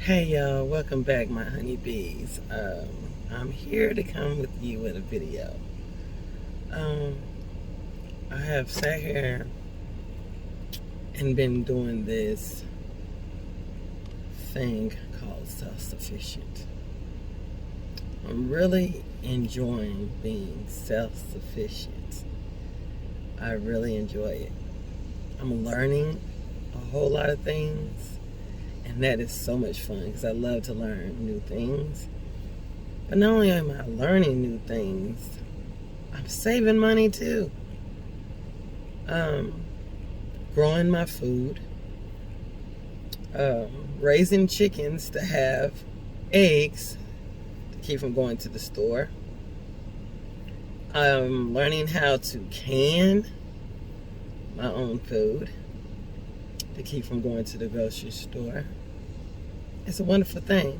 Hey y'all, welcome back my honeybees. I'm here to come with you with a video. Um, I have sat here and been doing this thing called self-sufficient. I'm really enjoying being self-sufficient. I really enjoy it. I'm learning a whole lot of things, and that is so much fun because I love to learn new things. But not only am I learning new things, I'm saving money too. Um, Growing my food, raising chickens to have eggs to keep from going to the store. I'm learning how to can my own food to keep from going to the grocery store. It's a wonderful thing.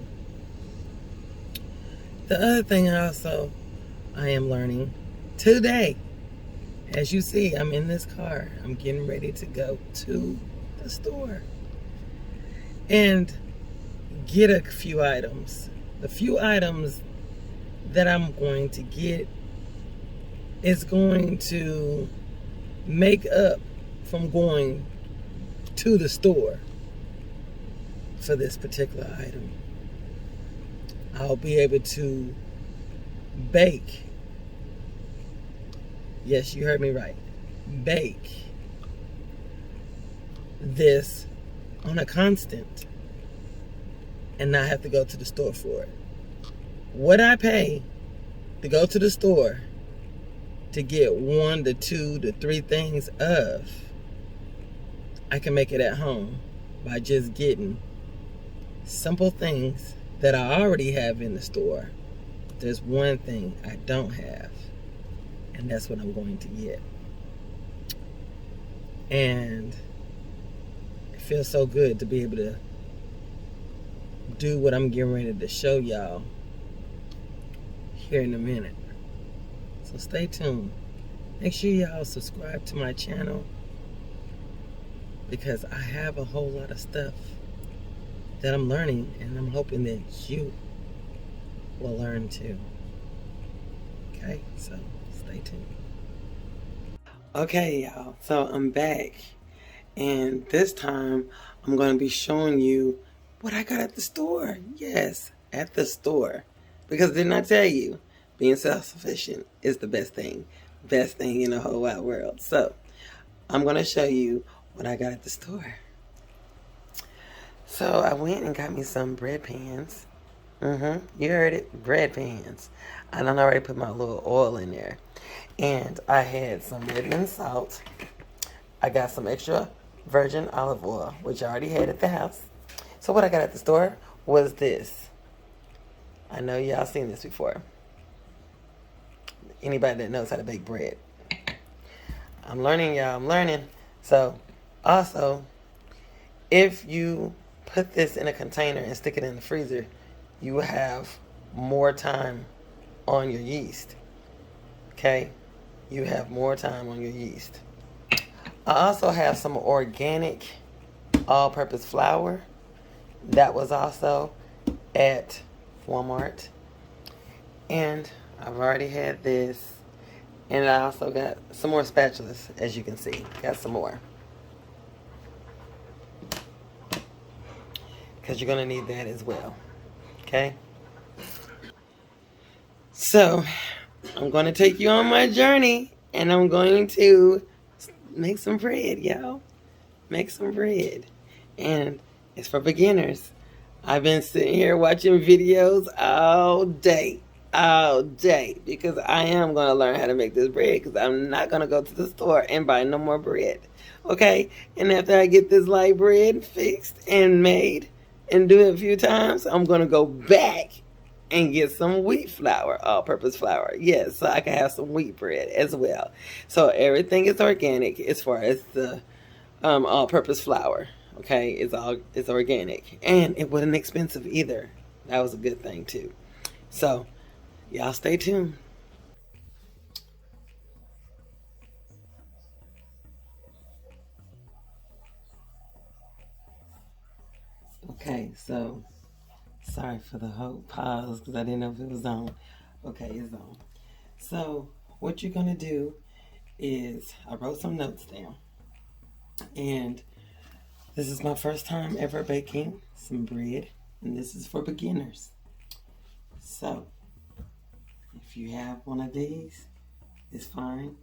The other thing I am learning today, as you see, I'm in this car. I'm getting ready to go to the store and get a few items. The few items that I'm going to get is going to make up from going to the store for this particular item. I'll be able to bake. Yes, you heard me right. Bake this on a constant and not have to go to the store for it. What I pay to go to the store to get 1 to 2 to 3 things of, I can make it at home by just getting simple things that I already have in the store. There's one thing I don't have, and that's what I'm going to get. And it feels so good to be able to do what I'm getting ready to show y'all here in a minute. So stay tuned. Make sure y'all subscribe to my channel because I have a whole lot of stuff that I'm learning, and I'm hoping that you will learn too. Okay, so stay tuned. Okay, y'all, so I'm back, and this time I'm going to be showing you what I got at the store. Yes, at the store. Because didn't I tell you, being self-sufficient is the best thing in the whole wide world. So I'm going to show you what I got at the store. So I went and got me some bread pans. You heard it, bread pans. I done already put my little oil in there. And I had some Redmond salt. I got some extra virgin olive oil, which I already had at the house. So what I got at the store was this. I know y'all seen this before. Anybody that knows how to bake bread. I'm learning, y'all. I'm learning. So also, if you put this in a container and stick it in the freezer, you will have more time on your yeast. Okay? You have more time on your yeast. I also have some organic all-purpose flour. That was also at Walmart. And I've already had this. And I also got some more spatulas, as you can see. Got some more. Because you're going to need that as well. Okay? So, I'm going to take you on my journey. And I'm going to make some bread, y'all. Make some bread. And it's for beginners. I've been sitting here watching videos all day. Because I am going to learn how to make this bread, because I'm not going to go to the store and buy no more bread. Okay? And after I get this light bread fixed and made and do it a few times, I'm going to go back and get some wheat flour, all-purpose flour. Yes, so I can have some wheat bread as well. So everything is organic as far as the all-purpose flour. Okay, it's organic, and it wasn't expensive either. That was a good thing too. So y'all stay tuned. Okay, so Sorry for the whole pause because I didn't know if it was on. Okay, it's on. So what you're going to do is, I wrote some notes down. And this is my first time ever baking some bread. And this is for beginners. So if you have one of these, it's fine.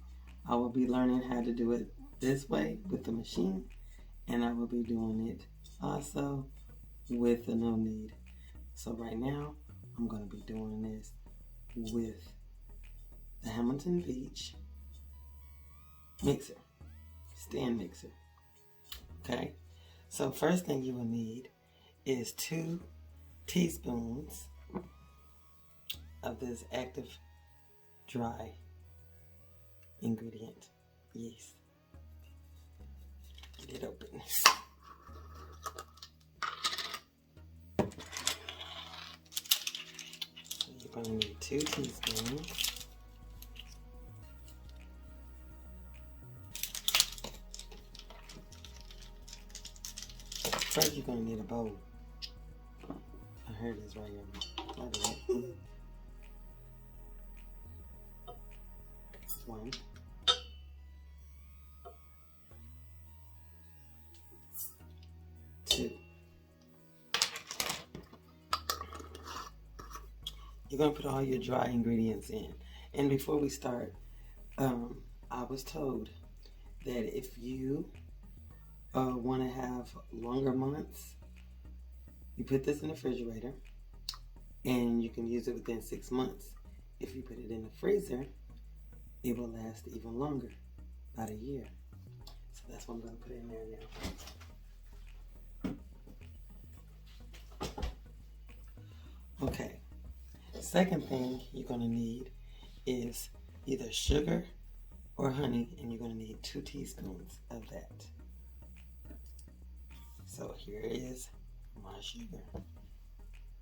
I will be learning how to do it this way with the machine. And I will be doing it also with the no knead. So right now, I'm going to be doing this with the Hamilton Beach mixer, stand mixer. Okay, so first thing you will need is 2 teaspoons of this active dry ingredient yeast. Get it open. So you're going to need 2 teaspoons. First, you're going to need a bowl. I heard this right here. 1. 2. You're going to put all your dry ingredients in. And before we start, I was told that if you want to have longer months, you put this in the refrigerator and you can use it within 6 months. If you put it in the freezer, it will last even longer, about a year. So that's what I'm going to put in there now. Okay, second thing you're going to need is either sugar or honey, and you're going to need 2 teaspoons of that. So here is my sugar.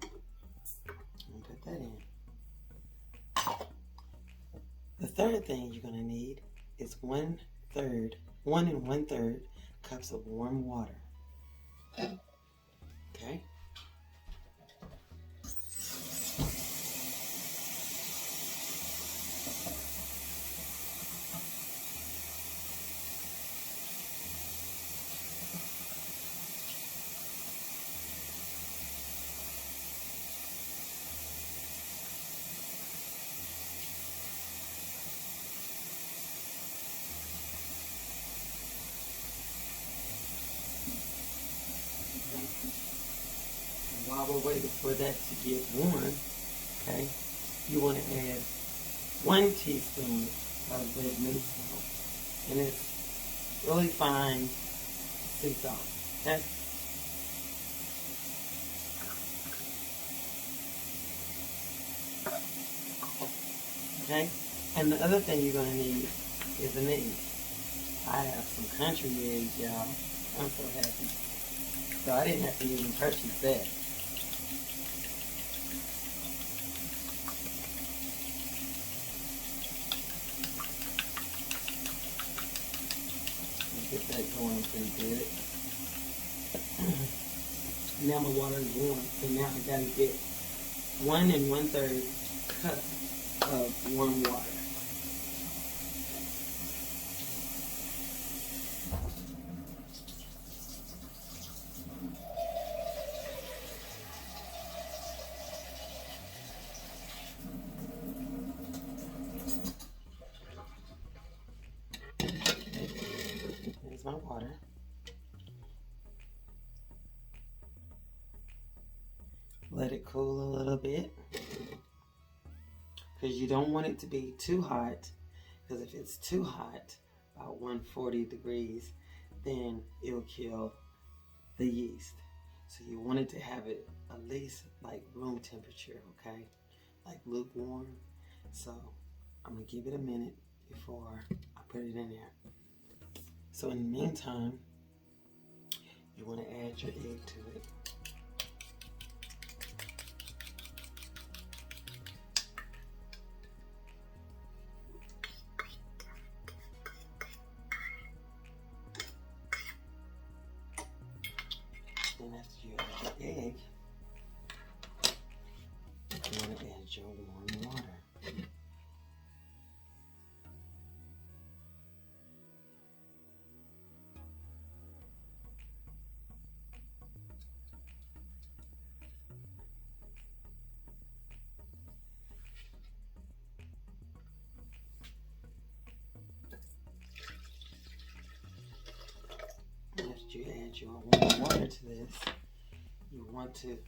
I'm going to put that in. The third thing you're going to need is 1 1/3 cups of warm water. Okay? While we're waiting for that to get warm, okay, you want to add 1 teaspoon of red meat salt, and it's really fine sea salt. Okay. Okay. And the other thing you're going to need is an egg. I have some country eggs, y'all. I'm so happy. So I didn't have to even purchase that. Get that going pretty good. Now my water is warm, so now I gotta get 1 1/3 cup of warm water. Here's my water. Let it cool a little bit, because you don't want it to be too hot, because if it's too hot, about 140 degrees, then it'll kill the yeast. So you want it to have it at least like room temperature, okay? Like lukewarm. So I'm gonna give it a minute before I put it in there. So in the meantime, you want to add your egg to it. And after you add your egg, your warm water. After you add your warm water to this, you want to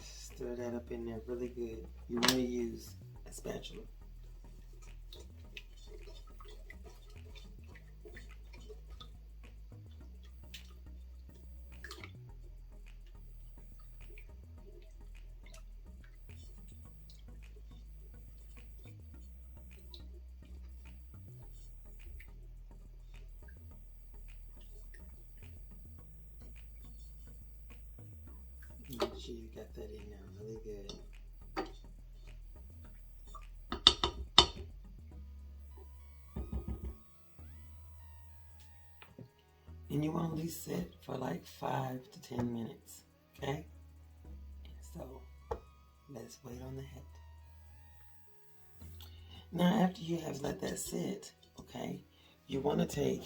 stir that up in there really good. You want to use a spatula. Make sure you got that in there really good. And you want to leave it for like 5 to 10 minutes, okay? So let's wait on that. Now after you have let that sit, okay, you want to take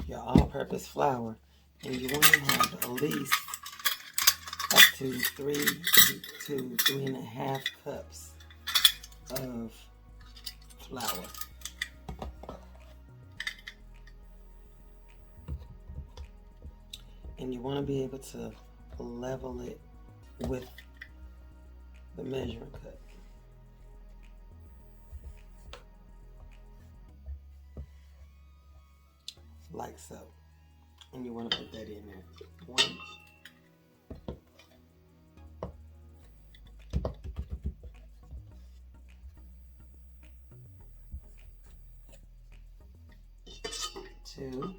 your all-purpose flour and you want to have at least up to 3 to 3.5 cups of flour. And you want to be able to level it with the measuring cup. Like so. And you want to put that in there. 1, 2,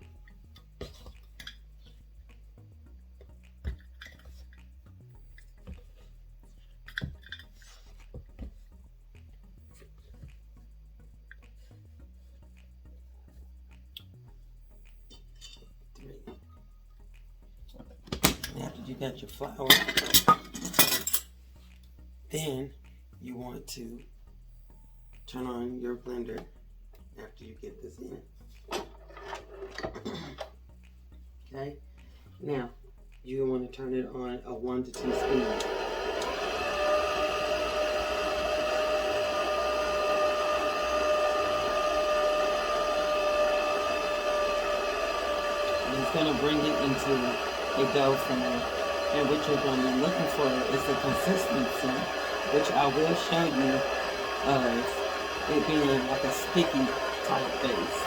3. And after you got your flour, then you want to turn on your blender after you get this in. Okay, now you want to turn it on a 1 to 2 speed. And it's going to bring it into a dough form. And what you're going to be looking for is the consistency, which I will show you of it being like a sticky type base.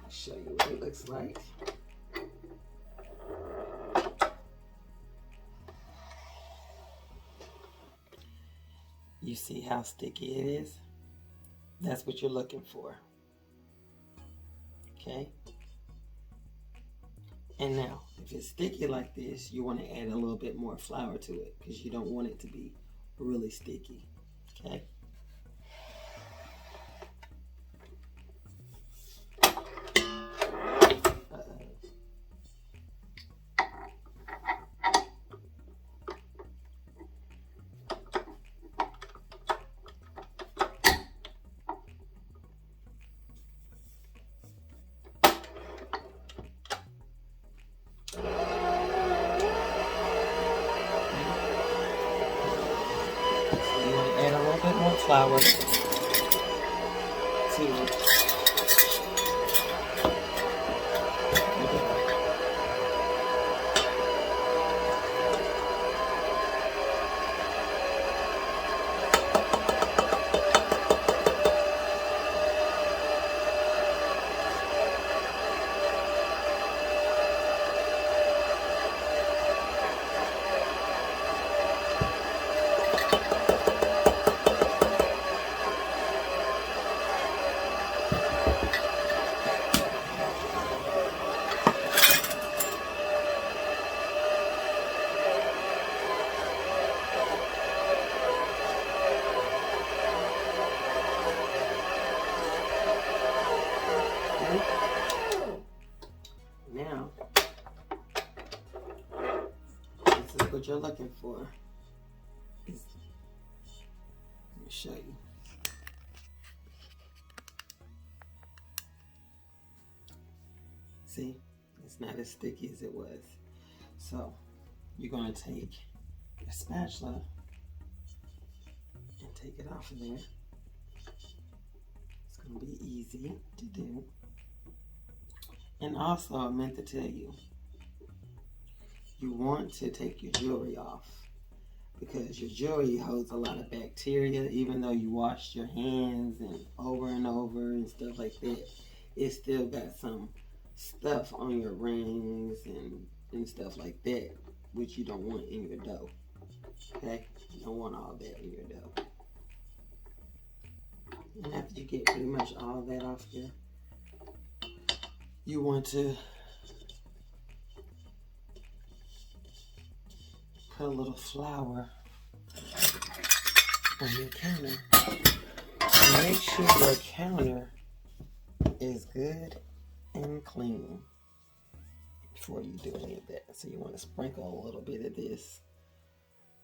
Show you what it looks like. You see how sticky it is? That's what you're looking for. Okay? And now, if it's sticky like this, you want to add a little bit more flour to it because you don't want it to be really sticky. Okay? Add a little bit more flour to it. is what you're looking for. Let me show you. See, it's not as sticky as it was. So you're going to take your spatula and take it off of there. It's going to be easy to do. And also, I meant to tell you, you want to take your jewelry off, because your jewelry holds a lot of bacteria. Even though you washed your hands and over and stuff like that, it still got some stuff on your rings and stuff like that, which you don't want in your dough. Okay? You don't want all that in your dough. And after you get pretty much all that off here, you want to put a little flour on your counter. And make sure your counter is good and clean before you do any of that. So you want to sprinkle a little bit of this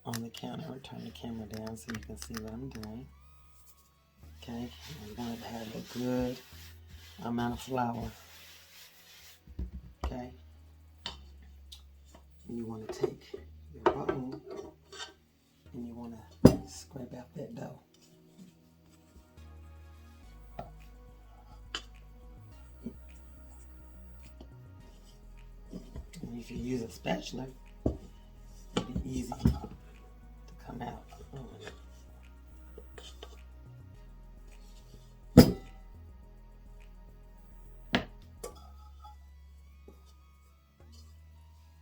on the counter. I'll turn the camera down so you can see what I'm doing. Okay, you want to have a good amount of flour. Okay, and you want to take your bowl and you want to scrape out that dough. And if you use a spatula, it'll be easy to come out.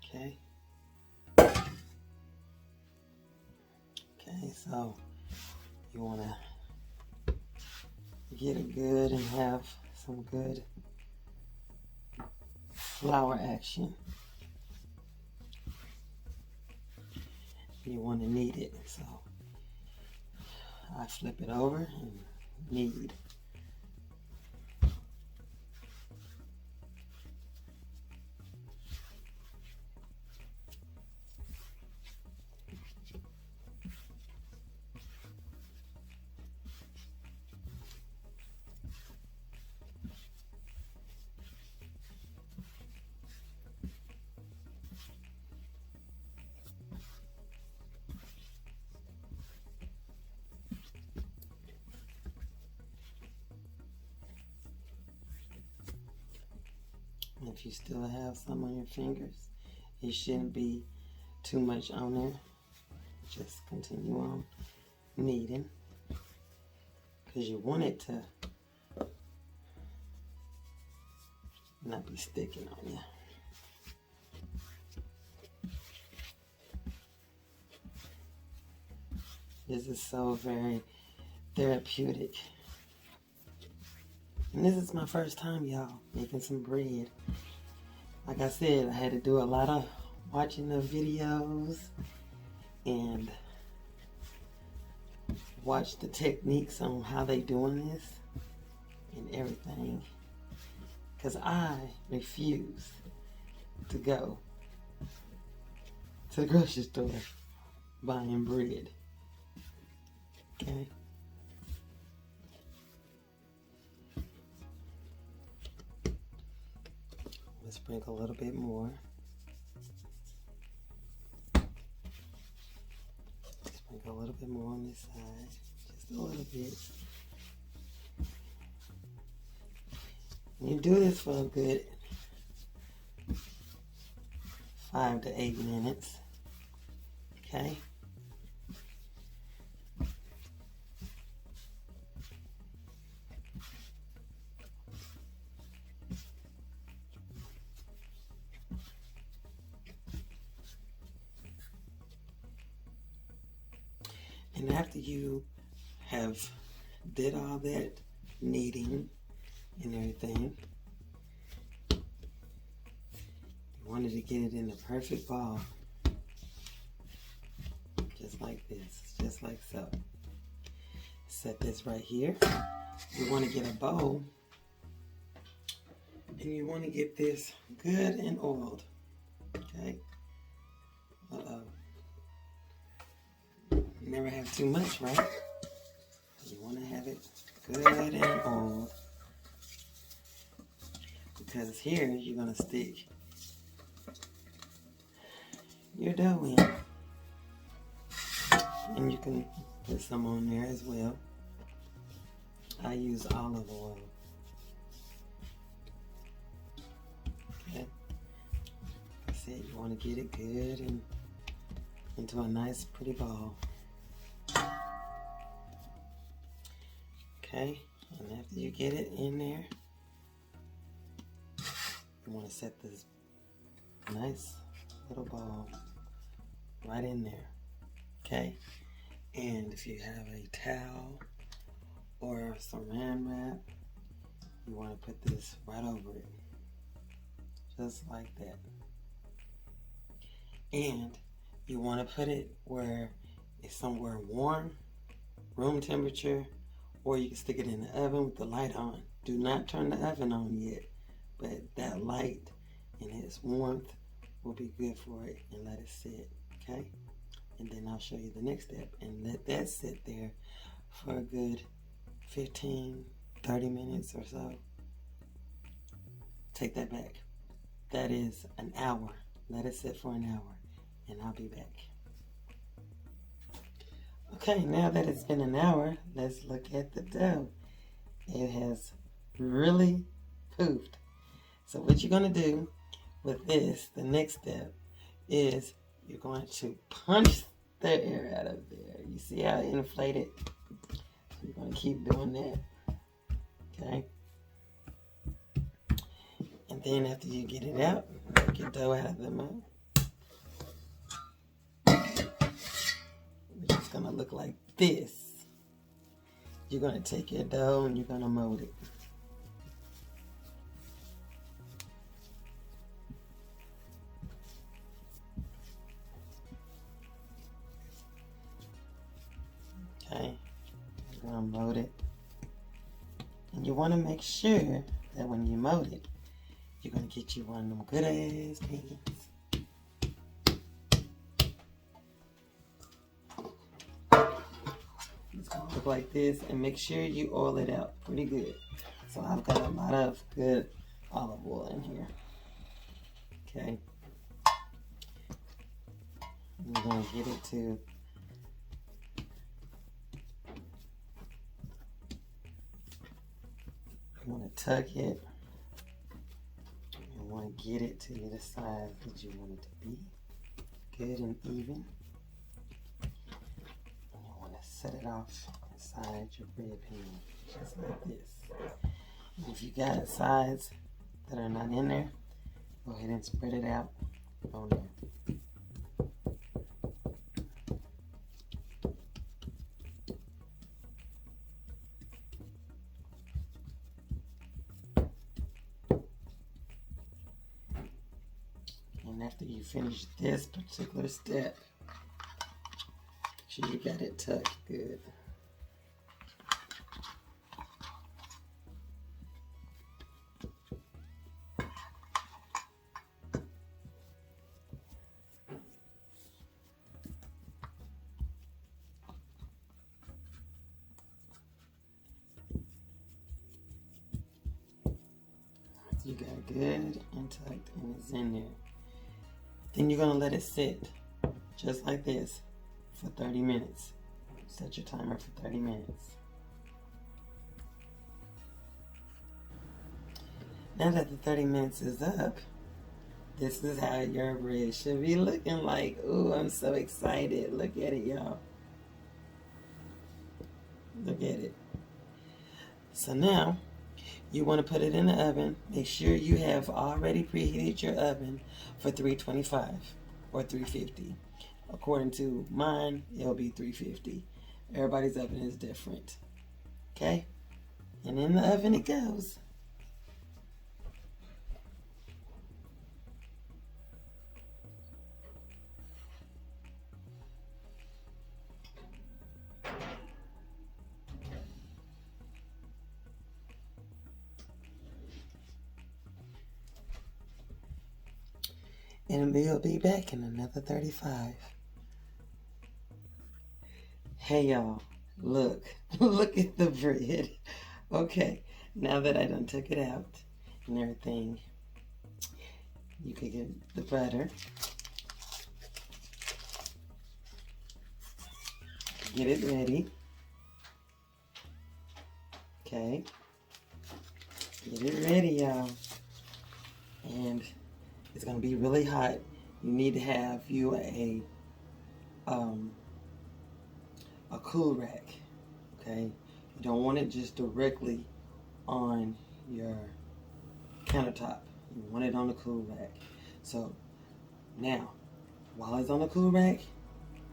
Okay. Okay, so you want to get it good and have some good flour action. You want to knead it, so I flip it over and knead. If you still have some on your fingers, it shouldn't be too much on there. Just continue on kneading, because you want it to not be sticking on you. This is so very therapeutic. And this is my first time, y'all, making some bread. Like I said, I had to do a lot of watching the videos and watch the techniques on how they doing this and everything. Because I refuse to go to the grocery store buying bread. Okay? Let's sprinkle a little bit more. Sprinkle a little bit more on this side. Just a little bit. You do this for a good 5 to 8 minutes. Okay? And after you have did all that kneading and everything, you wanted to get it in the perfect ball. Just like this, just like so. Set this right here. You want to get a bowl, and you want to get this good and oiled. Okay? never have too much, right? You want to have it good and old, because here you're going to stick your dough in, and you can put some on there as well. I use olive oil. Okay, like I said, you want to get it good and into a nice pretty ball. Okay, and after you get it in there, you want to set this nice little ball right in there. Okay, and if you have a towel or saran wrap, you want to put this right over it, just like that. And you want to put it where it's somewhere warm, room temperature, or you can stick it in the oven with the light on. Do not turn the oven on yet, but that light and its warmth will be good for it, and let it sit, okay? And then I'll show you the next step, and let that sit there for a good 15, 30 minutes or so. Take that back. That is an hour. Let it sit for an hour, and I'll be back. Okay, now that it's been an hour, let's look at the dough. It has really poofed. So what you're going to do with this, the next step, is you're going to punch the air out of there. You see how it inflated? So you're going to keep doing that. Okay? And then after you get it out, take your dough out of the mold. Which is going to look like this. You're going to take your dough and you're going to mold it. Okay, you're going to mold it. And you want to make sure that when you mold it, you're going to get you one of them good ass pans. It's going to look like this, and make sure you oil it out pretty good. So I've got a lot of good olive oil in here. Okay. You're going to get it to you want to tuck it. You want to get it to the size that you want it to be. Good and even. And you want to set it off inside your bread pan, just like this. And if you got sides that are not in there, go ahead and spread it out on there. And after you finish this particular step, make sure you got it tucked good. You got it good and tucked, and it's in there. Then you're going to let it sit just like this for 30 minutes. Set your timer for 30 minutes. Now that the 30 minutes is up, this is how your bread should be looking like. Ooh, I'm so excited. Look at it, y'all. Look at it. So now, you want to put it in the oven. Make sure you have already preheated your oven for 325 or 350. According to mine, it'll be 350. Everybody's oven is different. Okay? And in the oven it goes. And we'll be back in another 35. Hey y'all, look, look at the bread. Okay, now that I done took it out and everything, you can get the butter, get it ready. Okay, get it ready, y'all. And it's gonna be really hot. You need to have you a cool rack. Okay, you don't want it just directly on your countertop. You want it on the cool rack. So now, while it's on the cool rack,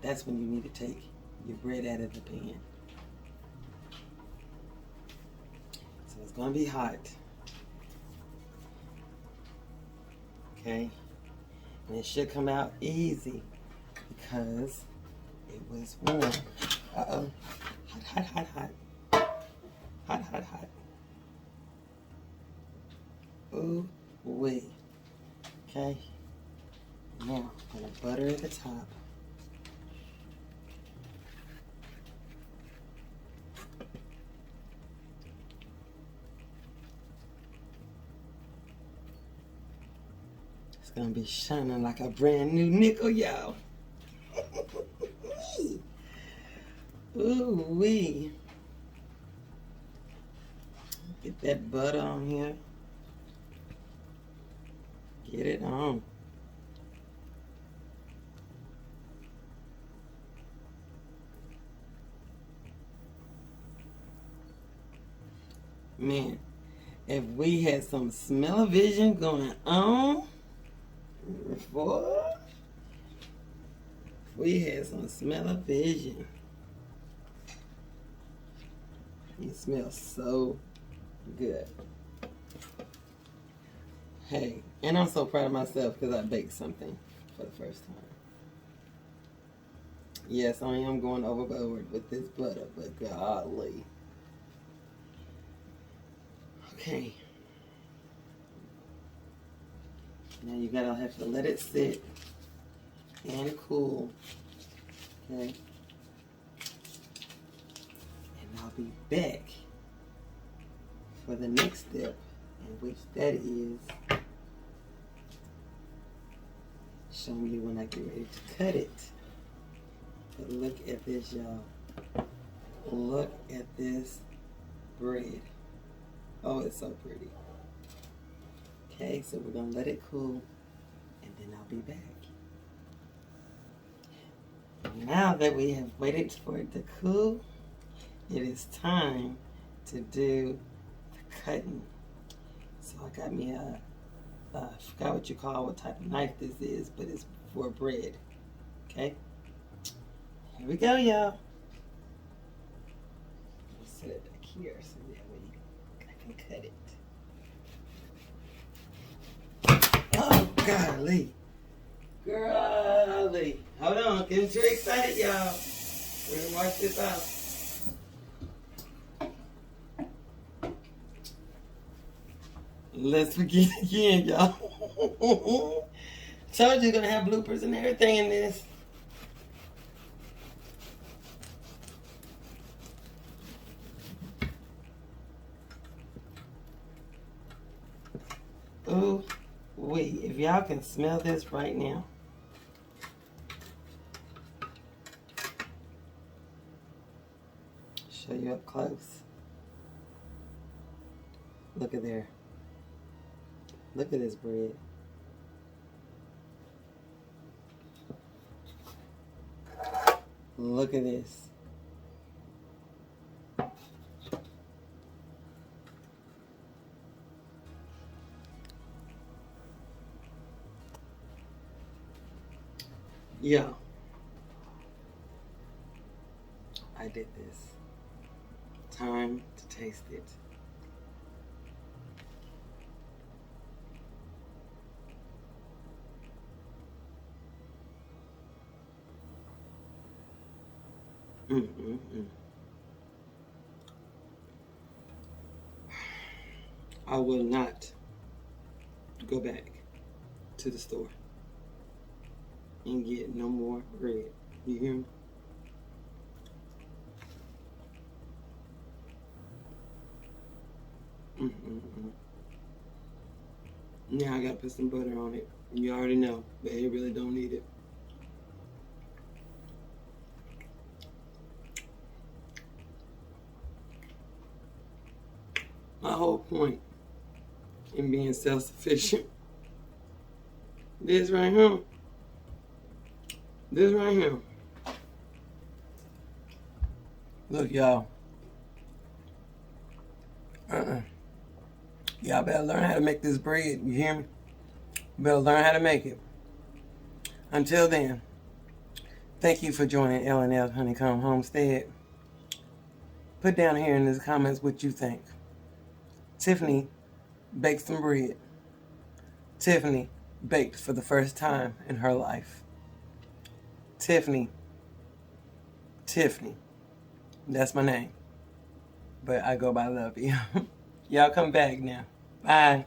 that's when you need to take your bread out of the pan. So it's gonna be hot. Okay, and it should come out easy because it was warm. Uh-oh. Hot, hot, hot, hot. Hot, hot, hot. Ooh, wee. Okay. Now, I'm gonna butter at the top. It's gonna be shining like a brand new nickel, y'all. Ooh, wee. Get that butter on here. Get it on. Man, if we had some smell-o-vision going on, boy, we had some smell-o-vision. It smells so good. Hey, and I'm so proud of myself because I baked something for the first time. Yes, I am going overboard with this butter, but golly. Okay. Now you gotta have to let it sit and cool. Okay. And I'll be back for the next step, in which that is showing you when I get ready to cut it. But look at this, y'all. Look at this bread. Oh, it's so pretty. Okay, so we're gonna let it cool, and then I'll be back. Now that we have waited for it to cool, it is time to do the cutting. So I got me I forgot what type of knife this is, but it's for bread. Okay, here we go, y'all. I'll set it back here so that way I can cut it. Oh, golly. Girly. Hold on, getting too excited, y'all. We're gonna wash this out. Let's begin again, y'all. Told you gonna have bloopers and everything in this. Ooh, wait, if y'all can smell this right now. Show you up close. Look at there. Look at this bread. Look at this. Yeah. I did this. Time to taste it. I will not go back to the store and get no more bread. You hear me? Now I gotta put some butter on it. You already know, but you really don't need it. My whole point in being self-sufficient, this right here, look, y'all, y'all better learn how to make this bread, you hear me? You better learn how to make it. Until then, thank you for joining L&L Honeycomb Homestead. Put down here in the comments what you think. Tiffany baked some bread. Tiffany baked for the first time in her life. Tiffany, that's my name. But I go by LOVIE. Y'all come back now. Bye.